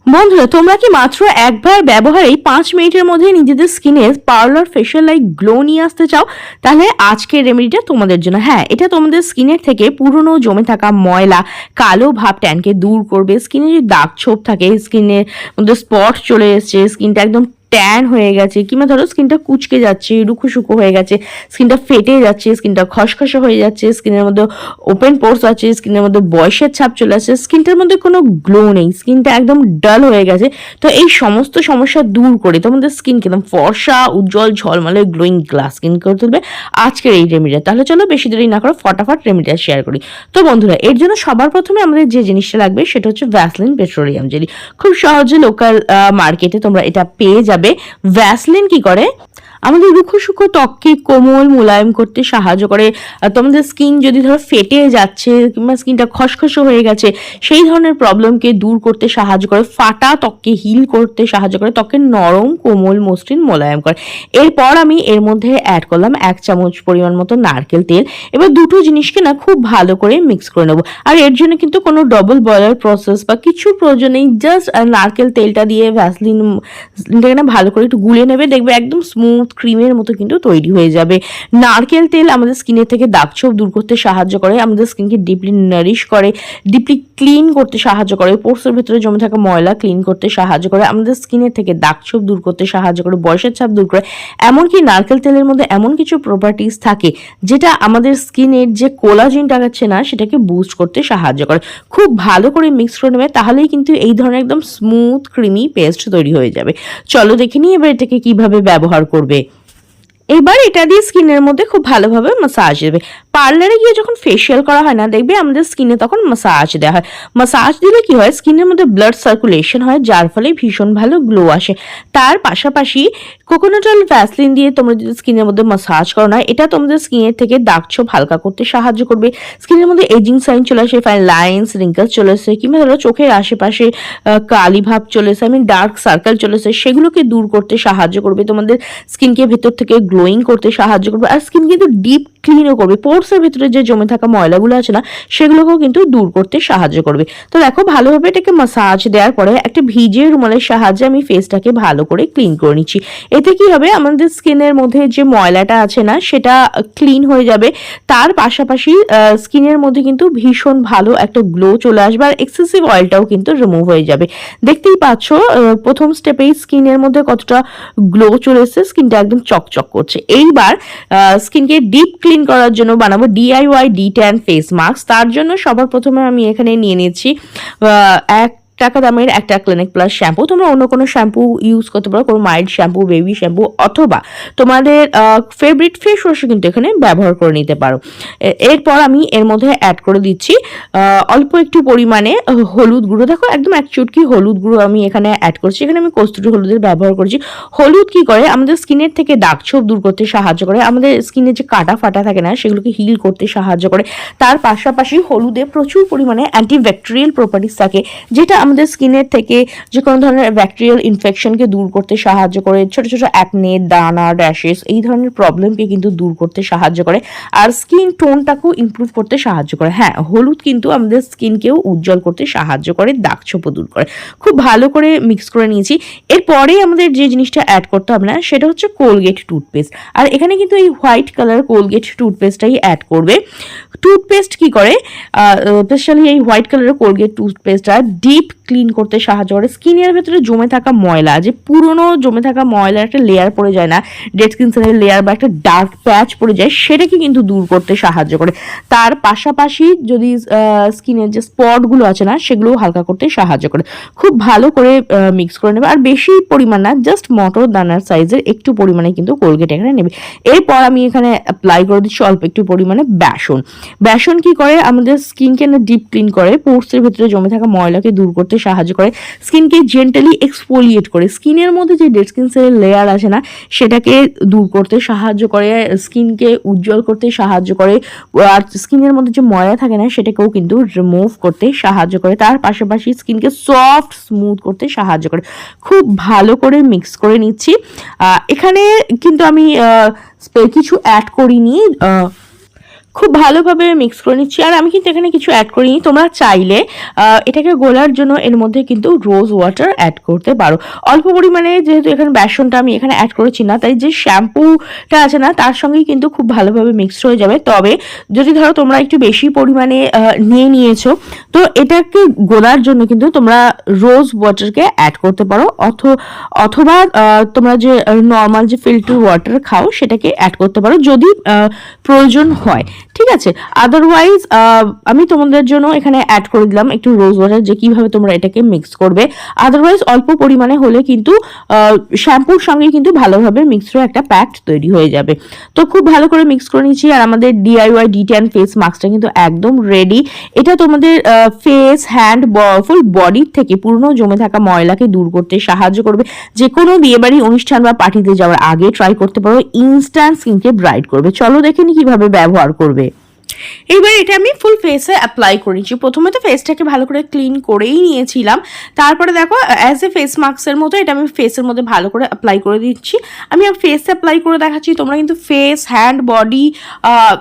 বন্ধুরা, তোমরা কি মাত্র একবার ব্যবহারেই 5 মিনিটের মধ্যে নিজেদের স্কিনে পার্লার ফেশিয়াল লাইক গ্লো নিয়ে আসতে চাও? তাহলে আজকের রেমেডিটা তোমাদের জন্য। হ্যাঁ, এটা তোমাদের স্কিনের থেকে পুরনো জমে থাকা ময়লা, কালো ভাব, ট্যানকে দূর করবে। স্কিনে যে দাগ ছোপ থাকে, স্কিনের মধ্যে স্পট চলে এসছে, স্কিনটা একদম ট্যান হয়ে গেছে, কিংবা ধরো স্কিনটা কুচকে যাচ্ছে, রুখো শুকো হয়ে গেছে, স্কিনটা ফেটে যাচ্ছে, স্কিনটা খসখসে হয়ে যাচ্ছে, স্কিনের মধ্যে ওপেন পোর্স আছে, স্কিনের মধ্যে বয়সের ছাপ চলে আসছে, স্কিনটার মধ্যে কোনো গ্লো নেই, স্কিনটা একদম ডাল হয়ে গেছে। তো এই সমস্ত সমস্যা দূর করে তোমাদের স্কিনকে একদম ফর্সা, উজ্জ্বল, ঝলমলে, গ্লোয়িং গ্লাস স্কিন করে তুলবে আজকের এই রেমেডিটা। তাহলে চলো বেশি দেরি না করে ফটাফট রেমেডিটা শেয়ার করি। তো বন্ধুরা, এর জন্য সবার প্রথমে আমাদের যে জিনিসটা লাগবে সেটা হচ্ছে ভ্যাসলিন পেট্রোলিয়াম জেলি। খুব সহজে লোকাল মার্কেটে তোমরা এটা পেয়ে যাবে। ভ্যাসলিন কি করে, আমাদের রুখো শুকো ত্বককে কোমল মোলায়েম করতে সাহায্য করে। তোমাদের স্কিন যদি ধরো ফেটে যাচ্ছে কিংবা স্কিনটা খসখসে হয়ে গেছে, সেই ধরনের প্রবলেমকে দূর করতে সাহায্য করে। ফাটা ত্বককে হিল করতে সাহায্য করে, ত্বকের নরম, কোমল, মসৃণ, মোলায়েম করে। এরপর আমি এর মধ্যে অ্যাড করলাম 1 চামচ পরিমাণ মতো নারকেল তেল। এবার দুটো জিনিসকে না খুব ভালো করে মিক্স করে নেবো। আর এর জন্য কিন্তু কোনো ডবল বয়লার প্রসেস বা কিছু প্রয়োজন নেই। জাস্ট নারকেল তেলটা দিয়ে ভ্যাসলিনটাকে না ভালো করে একটু গুলে নেবে, দেখবে একদম স্মুথ ক্রিমের মতো কিন্তু তৈরি হয়ে যাবে। নারকেল তেল আমাদের স্কিনের থেকে দাগছোপ দূর করতে সাহায্য করে, আমাদের স্কিনকে ডিপলি নারিশ করে, ডিপলি ক্লিন করতে সাহায্য করে, পোর্সের ভেতরে জমে থাকা ময়লা ক্লিন করতে সাহায্য করে, আমাদের স্কিনের থেকে দাগছোপ দূর করতে সাহায্য করে, বয়সের ছাপ দূর করে। এমনকি নারকেল তেলের মধ্যে এমন কিছু প্রপার্টিস থাকে যেটা আমাদের স্কিনের যে কোলাজেন টাকাচ্ছে না সেটাকে বুস্ট করতে সাহায্য করে। খুব ভালো করে মিক্স করে নেবে, তাহলেই কিন্তু এই ধরনের একদম স্মুথ ক্রিমি পেস্ট তৈরি হয়ে যাবে। চলো দেখে নিই এবার এটাকে কিভাবে ব্যবহার করবে। এবার এটা দিয়ে স্কিনের মধ্যে খুব ভালোভাবে মাসাজ দেবে। পার্লারে গিয়ে যখন ফেসিয়াল করা হয় না, দেখবে আমাদের স্কিনে তখন মাসাজ দেওয়া হয়। মাসাজ দিলে কি হয়, স্কিনের মধ্যে ব্লাড সার্কুলেশন হয়, যার ফলে ভীষণ ভালো গ্লো আসে। তার পাশাপাশি কোকোনাট অয়েল ভ্যাসলিন দিয়ে তোমরা যদি স্কিনের মধ্যে মাসাজ করো না, এটা তোমাদের স্কিনের থেকে দাগ ছোপ হালকা করতে সাহায্য করবে। স্কিনের মধ্যে এজিং সাইন চলে আসে, ফাইন লাইন্স, রিঙ্কেলস চলে আসে, কিংবা ধরো চোখের আশেপাশে কালি ভাব চলে আসে, ডার্ক সার্কেল চলে আসে, সেগুলোকে দূর করতে সাহায্য করবে। তোমাদের স্কিনকে ভেতর থেকে গ্লোয়িং করতে সাহায্য করবে। আর স্কিন কিন্তু ডিপ ক্লিনও করবে, পোর্সের ভিতরে যে জমে থাকা ময়লাগুলো আছে না সেগুলোকেও কিন্তু দূর করতে সাহায্য করবে। তো দেখো, ভালোভাবে এটাকে মাসাজ দেওয়ার পরে একটা ভিজে রুমালের সাহায্যে আমি ফেসটাকে ভালো করে ক্লিন করে নিচ্ছি। এতে কি হবে, আমাদের স্কিনের মধ্যে যে ময়লাটা আছে না সেটা ক্লিন হয়ে যাবে। তার পাশাপাশি স্কিনের মধ্যে কিন্তু ভীষণ ভালো একটা গ্লো চলে আসবে, আর এক্সেসিভ অয়েলটাও কিন্তু রিমুভ হয়ে যাবে। দেখতেই পাচ্ছ প্রথম স্টেপেই স্কিনের মধ্যে কতটা গ্লো চলে এসেছে, স্কিনটা একদম চকচক করছে। এইবার স্কিনকে ডিপ ক্লিন করার জন্য বানাবো DIY ডি10 ফেস মাস্ক। তার জন্য সবার প্রথমে আমি এখানে নিয়ে নিয়েছি 1 টাকা দামের একটা ক্লিনিক প্লাস শ্যাম্পু। তোমরা অন্য কোনো শ্যাম্পু ইউজ করতে পারো, কোনো মাইল্ড শ্যাম্পু, বেবি শ্যাম্পু, অথবা তোমাদের ফেভারিট ফেস ওয়াশও কিন্তু এখানে ব্যবহার করে নিতে পারো। এরপর আমি এর মধ্যে অ্যাড করে দিচ্ছি অল্প একটু পরিমাণে হলুদ গুঁড়ো। দেখো, একদম 1 চুটকি হলুদ গুঁড়ো আমি এখানে অ্যাড করছি। এখানে আমি কস্তুরি হলুদের ব্যবহার করছি। হলুদ কি করে, আমাদের স্কিনের থেকে দাগ ছোপ দূর করতে সাহায্য করে, আমাদের স্কিনে যে কাটা ফাটা থাকে না সেগুলোকে হিল করতে সাহায্য করে। তার পাশাপাশি হলুদে প্রচুর পরিমাণে অ্যান্টিব্যাকটেরিয়াল প্রপার্টিস থাকে, যেটা আমাদের স্কিনের থেকে যে কোনো ধরনের ব্যাকটেরিয়াল ইনফেকশনকে দূর করতে সাহায্য করে। ছোট ছোট অ্যাকনে, দানা, র্যাশেস, এই ধরনের প্রবলেমকে কিন্তু দূর করতে সাহায্য করে, আর স্কিন টোনটাকেও ইমপ্রুভ করতে সাহায্য করে। হ্যাঁ, হলুদ কিন্তু আমাদের স্কিনকেও উজ্জ্বল করতে সাহায্য করে, দাগ ছোপও দূর করে। খুব ভালো করে মিক্স করে নিয়েছি। এরপরে আমাদের যে জিনিসটা অ্যাড করতে হবে না সেটা হচ্ছে কোলগেট টুথপেস্ট। আর এখানে কিন্তু এই হোয়াইট কালার কোলগেট টুথপেস্টটাই অ্যাড করবে। টুথপেস্ট কি করে, স্পেশালি এই হোয়াইট কালারের কোলগেট টুথপেস্টটা ডিপ ক্লিন করতে সাহায্য করে। স্কিনের ভেতরে জমে থাকা ময়লা, যে পুরনো জমে থাকা ময়লার একটা লেয়ার পড়ে যায় না, ডেড স্কিন সেলের লেয়ার বা একটা ডার্ক প্যাচ পড়ে যায়, সেটাকে কিন্তু দূর করতে সাহায্য করে। তার পাশাপাশি যদি স্কিনের যে স্পটগুলো আছে না সেগুলোও হালকা করতে সাহায্য করে। খুব ভালো করে মিক্স করে নেবে, আর বেশি পরিমাণ না, জাস্ট মটর দানার সাইজের একটু পরিমাণে কিন্তু কোলগেট এখানে নেবে। এরপর আমি এখানে অ্যাপ্লাই করে দিচ্ছি অল্প একটু পরিমাণে বেসন। বেসন কি করে, আমাদের স্কিনকে না ডিপ ক্লিন করে, পোর্সের ভেতরে জমে থাকা ময়লাকে দূর করতে সাহায্য করে, স্কিনকে জেন্টালি এক্সফোলিয়েট করে, স্কিনের মধ্যে যে ডেড স্কিন সেলের লেয়ার আছে না সেটাকে দূর করতে সাহায্য করে, স্কিনকে উজ্জ্বল করতে সাহায্য করে, আর স্কিনের মধ্যে যে ময়লা থাকে না সেটাকেও কিন্তু রিমুভ করতে সাহায্য করে। তার পাশাপাশি স্কিনকে সফট স্মুথ করতে সাহায্য করে। খুব ভালো করে মিক্স করে নিচ্ছি। এখানে কিন্তু আমি কিছু অ্যাড করিনি। খুব ভালোভাবে মিক্স করে নিচ্ছি। আর আমি কিন্তু এখানে কিছু অ্যাড করিনি, তোমরা চাইলে এটাকে গোলার জন্য এর মধ্যে কিন্তু রোজ ওয়াটার অ্যাড করতে পারো অল্প পরিমাণে। যেহেতু এখানে বেসনটা আমি এখানে অ্যাড করেছি না, তাই যে শ্যাম্পুটা আছে না তার সঙ্গেই কিন্তু খুব ভালোভাবে মিক্সড হয়ে যাবে। তবে যদি ধরো তোমরা একটু বেশি পরিমাণে নিয়েছো, তো এটাকে গোলার জন্য কিন্তু তোমরা রোজ ওয়াটারকে অ্যাড করতে পারো, অথবা তোমরা যে নর্মাল যে ফিল্টার ওয়াটার খাও সেটাকে অ্যাড করতে পারো যদি প্রয়োজন হয়, ঠিক আছে। আদারওয়াইজ আমি তোমাদের জন্য এখানে অ্যাড করে দিলাম একটু রোজ ওয়াটার, যে কিভাবে তোমরা এটাকে মিক্স করবে। আদারওয়াইজ অল্প পরিমাণে হলে কিন্তু শ্যাম্পুর সঙ্গে কিন্তু ভালোভাবে মিক্স হয়ে একটা প্যাক তৈরি হয়ে যাবে। তো খুব ভালো করে মিক্স করে নিচ্ছি। আর আমাদের DIY D10 ফেস মাস্কটা কিন্তু একদম রেডি। এটা তোমাদের ফেস, হ্যান্ড, ফুল বডির থেকে পুরনো জমে থাকা ময়লাকে দূর করতে সাহায্য করবে। যে কোনো বিয়েবাড়ি অনুষ্ঠান বা পার্টিতে যাওয়ার আগে ট্রাই করতে পারো, ইনস্ট্যান্ট স্কিনকে ব্রাইট করবে। চলো দেখে নি কিভাবে ব্যবহার করবে। এইবার এটা আমি ফুল ফেসে অ্যাপ্লাই করে নিচ্ছি। প্রথমে তো ফেসটাকে ভালো করে ক্লিন করেই নিয়েছিলাম, তারপরে দেখো অ্যাজ এ ফেস মাস্কের মতো এটা আমি ফেসের মধ্যে ভালো করে অ্যাপ্লাই করে দিচ্ছি। আমি ফেসে অ্যাপ্লাই করে দেখাচ্ছি, তোমরা কিন্তু ফেস, হ্যান্ড, বডি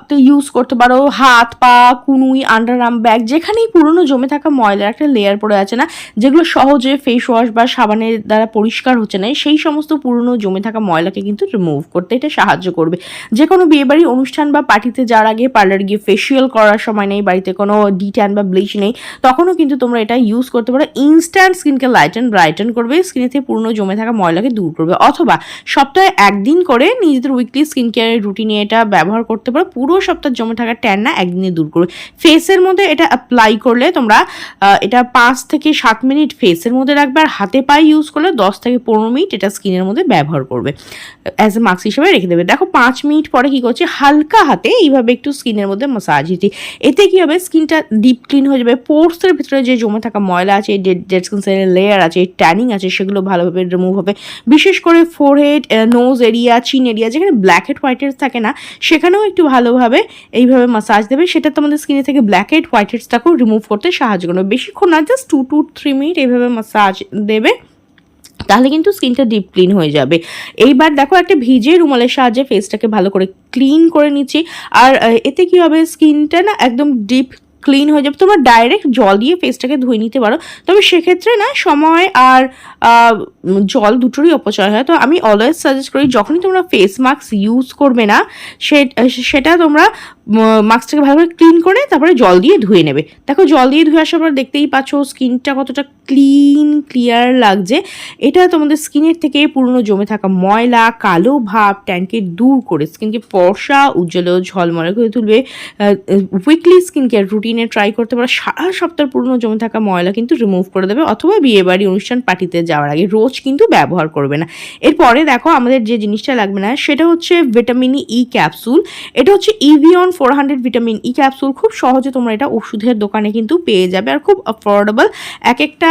তো ইউজ করতে পারো, হাত, পা, কুনুই, আন্ডার আর্ম, ব্যাক, যেখানেই পুরনো জমে থাকা ময়লার একটা লেয়ার পড়ে আছে না, যেগুলো সহজে ফেস ওয়াশ বা সাবানের দ্বারা পরিষ্কার হচ্ছে না, সেই সমস্ত পুরনো জমে থাকা ময়লাকে কিন্তু রিমুভ করতে এটা সাহায্য করবে। যে কোনো বিয়েবাড়ি অনুষ্ঠান বা পার্টিতে যাওয়ার আগে, পার্লার গিয়ে ফেসিয়াল করার সময় নেই, বাড়িতে কোনো D10 বা ব্লিচ নেই, তখনও কিন্তু তোমরা এটা ইউজ করতে পারো। ইনস্ট্যান্ট স্কিনকে লাইটেন ব্রাইটেন করবে, স্কিনে থেকে পুরনো জমে থাকা ময়লাকে দূর করবে। অথবা সপ্তাহে একদিন করে নিজেদের উইকলি স্কিন কেয়ারের রুটিনে এটা ব্যবহার করতে পারো, পুরো সপ্তাহ জমে থাকা ট্যান না একদিনে দূর করবে। ফেসের মধ্যে এটা অ্যাপ্লাই করলে তোমরা এটা 5 থেকে 7 মিনিট ফেসের মধ্যে রাখবে, আর হাতে পায়ে ইউজ করলে 10 থেকে 15 মিনিট এটা স্কিনের মধ্যে ব্যবহার করবে, অ্যাজ এ মাস্ক হিসেবে রেখে দেবে। দেখো 5 মিনিট পরে কি করছে, হালকা হাতে এইভাবে একটু স্কিনের মধ্যে মাসাজ দিতে, এতে কি হবে, স্কিনটা ডিপ ক্লিন হয়ে যাবে। পোর্সের ভিতরে যে জমে থাকা ময়লা আছে, ডেড স্কিন সেলের লেয়ার আছে, ট্যানিং আছে, সেগুলো ভালোভাবে রিমুভ হবে। বিশেষ করে forehead, nose area, chin area, যেখানে ব্ল্যাক হেড হোয়াইট হেডস থাকে না, সেখানেও একটু ভালোভাবে এইভাবে মাসাজ দেবে। সেটা তোমাদের স্কিনে থেকে ব্ল্যাক হেড হোয়াইট হেডসটাকেও রিমুভ করতে সাহায্য করবে। বেশিক্ষণ না, জাস্ট 2 to 3 মিনিট এইভাবে মাসাজ দেবে, তাহলে কিন্তু স্কিনটা ডিপ ক্লিন হয়ে যাবে। এইবার দেখো একটা ভিজে রুমালের সাহায্যে ফেসটাকে ভালো করে ক্লিন করে নিচ্ছি। আর এতে কি হবে, স্কিনটা না একদম ডিপ ক্লিন হয়ে যাবে। তোমরা ডাইরেক্ট জল দিয়ে ফেসটাকে ধুয়ে নিতে পারো, তবে সেক্ষেত্রে না সময় আর জল দুটোরই অপচয় হয়। তো আমি অলওয়েজ সাজেস্ট করি, যখনই তোমরা ফেস মাস্ক ইউজ করবে না, সেটা তোমরা মাস্কটাকে ভালো করে ক্লিন করে তারপরে জল দিয়ে ধুয়ে নেবে। দেখো জল দিয়ে ধুয়ে আসার পর দেখতেই পাচ্ছ স্কিনটা কতটা ক্লিয়ার লাগছে। এটা তোমাদের স্কিনের থেকে পুরনো জমে থাকা ময়লা, কালো ভাব, ট্যানকে দূর করে স্কিনকে ফর্সা, উজ্জ্বল ও ঝলমলে করে তুলবে। উইকলি স্কিন কেয়ার রুটিনে ট্রাই করতে পারো, সারা সপ্তাহ পুরনো জমে থাকা ময়লা কিন্তু রিমুভ করে দেবে। অথবা বিয়েবাড়ি, অনুষ্ঠান, পার্টিতে যাওয়ার আগে রোজ কিন্তু ব্যবহার করবে না। এরপরে দেখো আমাদের যে জিনিসটা লাগবে না, সেটা হচ্ছে ভিটামিন ই ক্যাপসুল। এটা হচ্ছে ইভিয়ন 400 ভিটামিন ই ক্যাপসুল। খুব সহজে তোমরা এটা ওষুধের দোকানে কিন্তু পেয়ে যাবে, আর খুব অ্যাফোর্ডেবল। এক একটা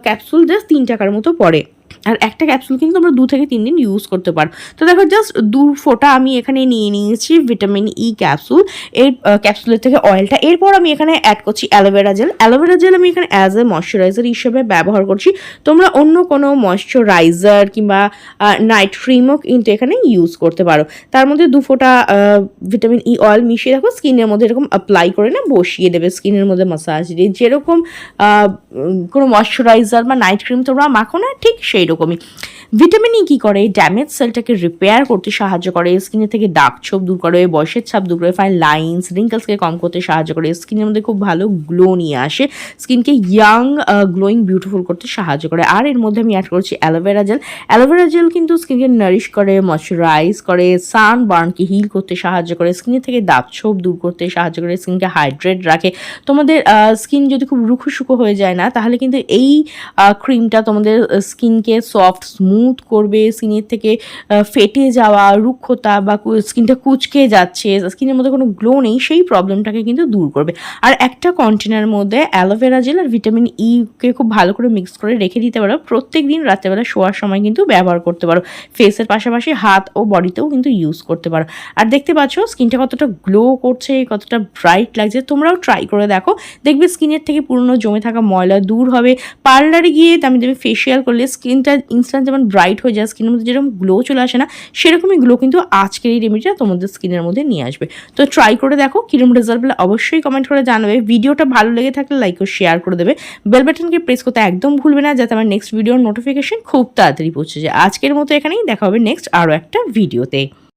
ক্যাপসুল জাস্ট 3 টাকার মতো পড়ে, আর একটা ক্যাপসুল কিন্তু আমরা 2 থেকে 3 দিন ইউজ করতে পারো। তো দেখো জাস্ট 2 ফোঁটা আমি এখানে নিয়ে নিয়েছি ভিটামিন ই ক্যাপসুল। এর ক্যাপসুলের থেকে অয়েলটা। এরপর আমি এখানে অ্যাড করছি অ্যালোভেরা জেল। অ্যালোভেরা জেল আমি এখানে অ্যাজ এ ময়শ্চারাইজার হিসেবে ব্যবহার করছি। তোমরা অন্য কোনো ময়শ্চারাইজার কিংবা নাইট ক্রিমও কিন্তু এখানে ইউজ করতে পারো। তার মধ্যে 2 ফোঁটা ভিটামিন ই অয়েল মিশিয়ে দেখো স্কিনের মধ্যে এরকম অ্যাপ্লাই করে না বসিয়ে দেবে, স্কিনের মধ্যে মাসাজ দিয়ে। যেরকম কোনো ময়শ্চারাইজার বা নাইট ক্রিম তোমরা মাখো না, ঠিক সেই রকমই। ভিটামিন ই কী করে, ড্যামেজ সেলটাকে রিপেয়ার করতে সাহায্য করে, স্কিনের থেকে দাগ ছোপ দূর করে, বয়সের ছাপ দূর করে, ফাইন লাইন্স, রিঙ্কলসকে কম করতে সাহায্য করে, স্কিনের মধ্যে খুব ভালো গ্লো নিয়ে আসে, স্কিনকে ইয়াং, গ্লোয়িং, বিউটিফুল করতে সাহায্য করে। আর এর মধ্যে আমি অ্যাড করছি অ্যালোভেরা জেল। অ্যালোভেরা জেল কিন্তু স্কিনকে নারিশ করে, ময়শ্চারাইজ করে, সানবার্নকে হিল করতে সাহায্য করে, স্কিনের থেকে দাগ ছোপ দূর করতে সাহায্য করে, স্কিনকে হাইড্রেট রাখে। তোমাদের স্কিন যদি খুব রুখো শুকো হয়ে যায় না, তাহলে কিন্তু এই ক্রিমটা তোমাদের স্কিনকে সফট, স্মুথ করবে। স্কিনের থেকে ফেটে যাওয়া, রুক্ষতা বা স্কিনটা কুচকে যাচ্ছে, স্কিনের মধ্যে কোনো গ্লো নেই, সেই প্রবলেমটাকে কিন্তু দূর করবে। আর একটা কন্টেনারের মধ্যে অ্যালোভেরা জেল আর ভিটামিন কে খুব ভালো করে মিক্স করে রেখে দিতে পারো। প্রত্যেক দিন রাত্রেবেলা শোয়ার সময় কিন্তু ব্যবহার করতে পারো। ফেসের পাশাপাশি হাত ও বডিতেও কিন্তু ইউজ করতে পারো। আর দেখতে পাচ্ছ স্কিনটা কতটা গ্লো করছে, কতটা ব্রাইট লাগছে। তোমরাও ট্রাই করে দেখো, দেখবে স্কিনের থেকে পুরনো জমে থাকা ময়লা দূর হবে। পার্লারে গিয়ে আমি দেবে ফেসিয়াল করলে স্কিনটা ইনস্ট্যান্ট যেমন ব্রাইট হয়ে যায়, স্কিনের মধ্যে যেরকম গ্লো চলে আসে না, সেরকমই গ্লো কিন্তু আজকের এই রেমেডিটা তোমাদের স্কিনের মধ্যে নিয়ে আসবে। তো ট্রাই করে দেখো, কিরম রেজাল্ট পেলে অবশ্যই কমেন্ট করে জানাবে। ভিডিওটা ভালো লেগে থাকলে লাইক ও শেয়ার করে দেবে। বেল বাটনকে প্রেস করতে একদম ভুলবে না, যাতে আমার নেক্সট ভিডিওর নোটিফিকেশন খুব তাড়াতাড়ি পৌঁছে যায়। আজকের মতো এখানেই দেখা হবে নেক্সট আরও একটা ভিডিওতে।